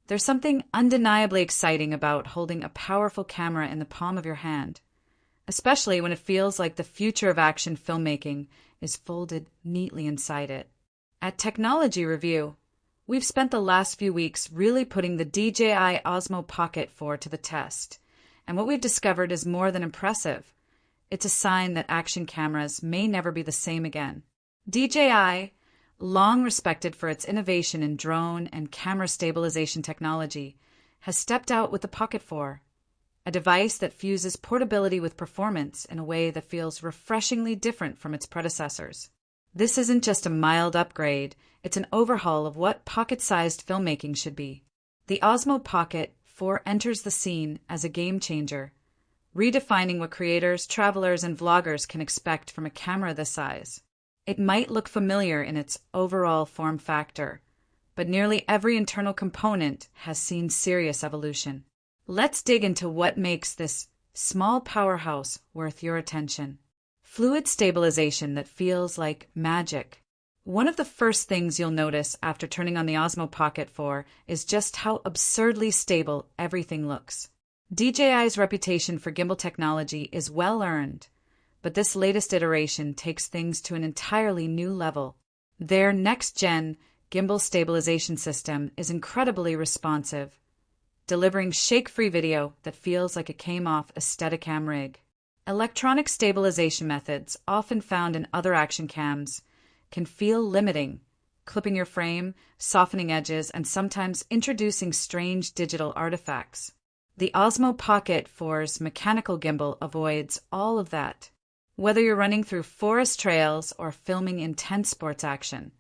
There's something undeniably exciting about holding a powerful camera in the palm of your hand, especially when it feels like the future of action filmmaking is folded neatly inside it. At Technology Review, we've spent the last few weeks really putting the DJI Osmo Pocket 4 to the test, and what we've discovered is more than impressive. It's a sign that action cameras may never be the same again. DJI, long respected for its innovation in drone and camera stabilization technology, has stepped out with the Pocket 4, a device that fuses portability with performance in a way that feels refreshingly different from its predecessors. This isn't just a mild upgrade, it's an overhaul of what pocket-sized filmmaking should be. The Osmo Pocket 4 enters the scene as a game changer, redefining what creators, travelers, and vloggers can expect from a camera this size. It might look familiar in its overall form factor, but nearly every internal component has seen serious evolution. Let's dig into what makes this small powerhouse worth your attention. Fluid stabilization that feels like magic. One of the first things you'll notice after turning on the Osmo Pocket 4 is just how absurdly stable everything looks. DJI's reputation for gimbal technology is well earned, but this latest iteration takes things to an entirely new level. Their next-gen gimbal stabilization system is incredibly responsive, delivering shake-free video that feels like it came off a Steadicam rig. Electronic stabilization methods, often found in other action cams, can feel limiting, clipping your frame, softening edges, and sometimes introducing strange digital artifacts. The Osmo Pocket 4's mechanical gimbal avoids all of that. Whether you're running through forest trails or filming intense sports action,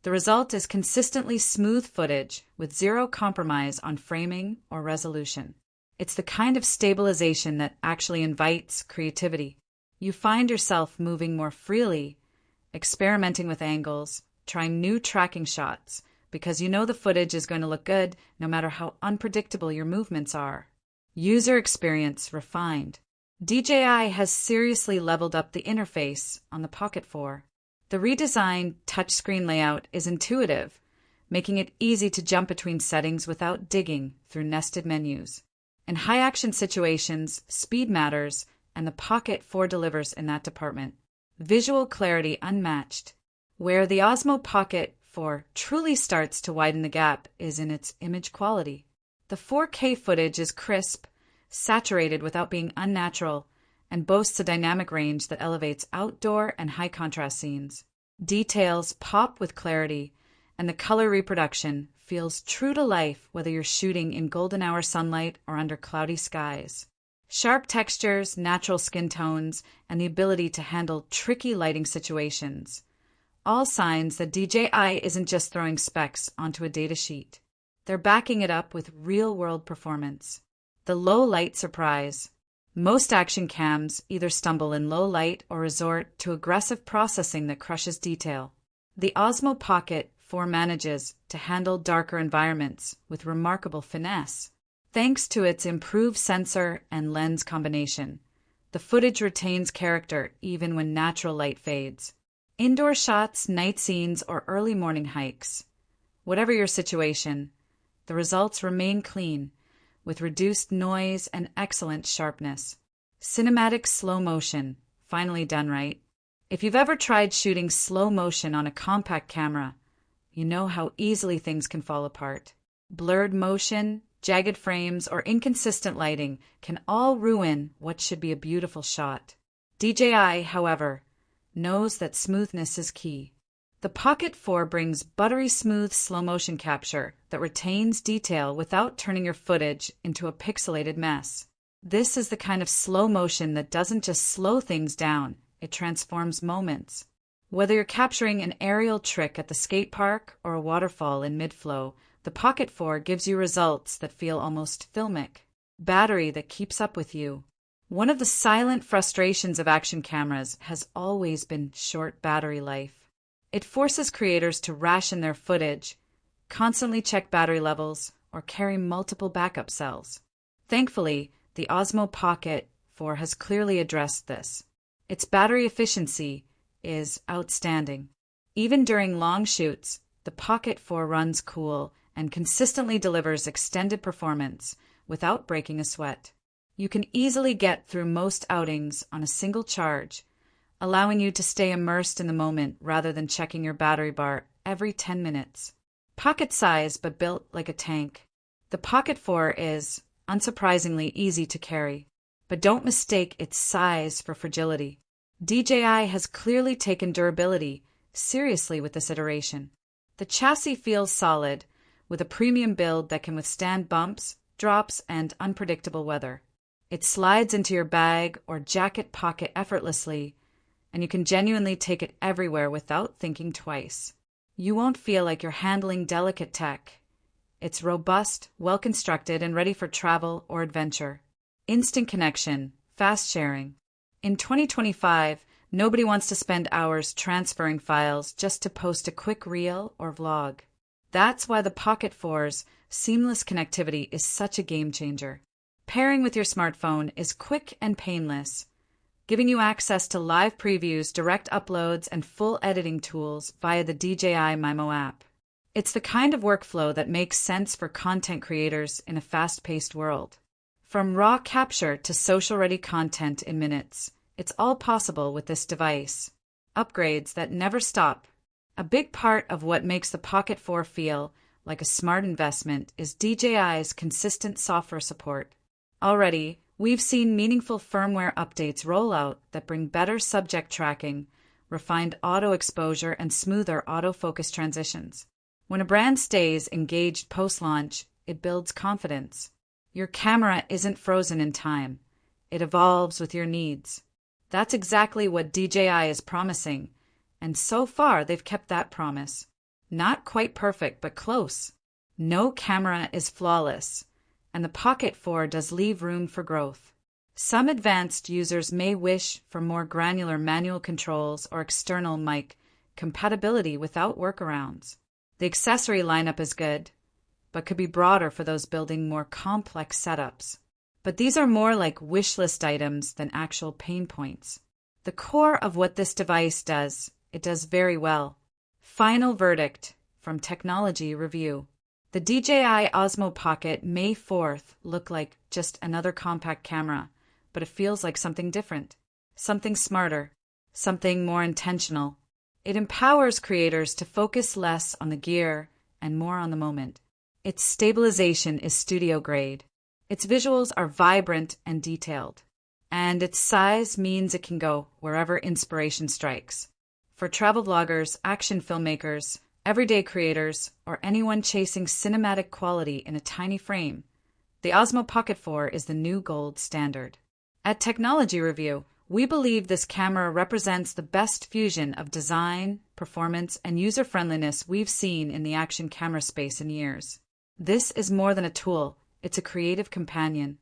the result is consistently smooth footage with zero compromise on framing or resolution. It's the kind of stabilization that actually invites creativity. You find yourself moving more freely, experimenting with angles, trying new tracking shots, because you know the footage is going to look good no matter how unpredictable your movements are. User experience refined. DJI has seriously leveled up the interface on the Pocket 4. The redesigned touchscreen layout is intuitive, making it easy to jump between settings without digging through nested menus. In high-action situations, speed matters, and the Pocket 4 delivers in that department. Visual clarity unmatched. Where the Osmo Pocket 4 truly starts to widen the gap is in its image quality. The 4K footage is crisp, saturated without being unnatural, and boasts a dynamic range that elevates outdoor and high-contrast scenes. Details pop with clarity, and the color reproduction feels true to life whether you're shooting in golden hour sunlight or under cloudy skies. Sharp textures, natural skin tones, and the ability to handle tricky lighting situations. All signs that DJI isn't just throwing specs onto a datasheet. They're backing it up with real-world performance. The low light surprise. Most action cams either stumble in low light or resort to aggressive processing that crushes detail. The Osmo Pocket 4 manages to handle darker environments with remarkable finesse. Thanks to its improved sensor and lens combination, the footage retains character even when natural light fades. Indoor shots, night scenes, or early morning hikes. Whatever your situation, the results remain clean, with reduced noise and excellent sharpness. Cinematic slow motion, finally done right. If you've ever tried shooting slow motion on a compact camera, you know how easily things can fall apart. Blurred motion, jagged frames, or inconsistent lighting can all ruin what should be a beautiful shot. DJI, however, knows that smoothness is key. The Pocket 4 brings buttery smooth slow motion capture that retains detail without turning your footage into a pixelated mess. This is the kind of slow motion that doesn't just slow things down, it transforms moments. Whether you're capturing an aerial trick at the skate park or a waterfall in mid-flow, the Pocket 4 gives you results that feel almost filmic. Battery that keeps up with you. One of the silent frustrations of action cameras has always been short battery life. It forces creators to ration their footage, constantly check battery levels, or carry multiple backup cells. Thankfully, the Osmo Pocket 4 has clearly addressed this. Its battery efficiency is outstanding. Even during long shoots, the Pocket 4 runs cool and consistently delivers extended performance without breaking a sweat. You can easily get through most outings on a single charge, allowing you to stay immersed in the moment rather than checking your battery bar every 10 minutes. Pocket size but built like a tank. The Pocket 4 is, unsurprisingly, easy to carry, but don't mistake its size for fragility. DJI has clearly taken durability seriously with this iteration. The chassis feels solid, with a premium build that can withstand bumps, drops, and unpredictable weather. It slides into your bag or jacket pocket effortlessly, and you can genuinely take it everywhere without thinking twice. You won't feel like you're handling delicate tech. It's robust, well-constructed, and ready for travel or adventure. Instant connection, fast sharing. In 2025, nobody wants to spend hours transferring files just to post a quick reel or vlog. That's why the Pocket 4's seamless connectivity is such a game changer. Pairing with your smartphone is quick and painless, giving you access to live previews, direct uploads, and full editing tools via the DJI Mimo app. It's the kind of workflow that makes sense for content creators in a fast-paced world. From raw capture to social-ready content in minutes, it's all possible with this device. Upgrades that never stop. A big part of what makes the Pocket 4 feel like a smart investment is DJI's consistent software support. Already, we've seen meaningful firmware updates roll out that bring better subject tracking, refined auto exposure, and smoother autofocus transitions. When a brand stays engaged post-launch, it builds confidence. Your camera isn't frozen in time. It evolves with your needs. That's exactly what DJI is promising, and so far they've kept that promise. Not quite perfect, but close. No camera is flawless, and the Pocket 4 does leave room for growth. Some advanced users may wish for more granular manual controls or external mic compatibility without workarounds. The accessory lineup is good, but could be broader for those building more complex setups. But these are more like wish list items than actual pain points. The core of what this device does, it does very well. Final verdict from Technology Review. The DJI Osmo Pocket may 4th look like just another compact camera, but it feels like something different, something smarter, something more intentional. It empowers creators to focus less on the gear and more on the moment. Its stabilization is studio grade. Its visuals are vibrant and detailed. And its size means it can go wherever inspiration strikes. For travel vloggers, action filmmakers, everyday creators, or anyone chasing cinematic quality in a tiny frame, the Osmo Pocket 4 is the new gold standard. At Technology Review, we believe this camera represents the best fusion of design, performance, and user-friendliness we've seen in the action camera space in years. This is more than a tool, it's a creative companion.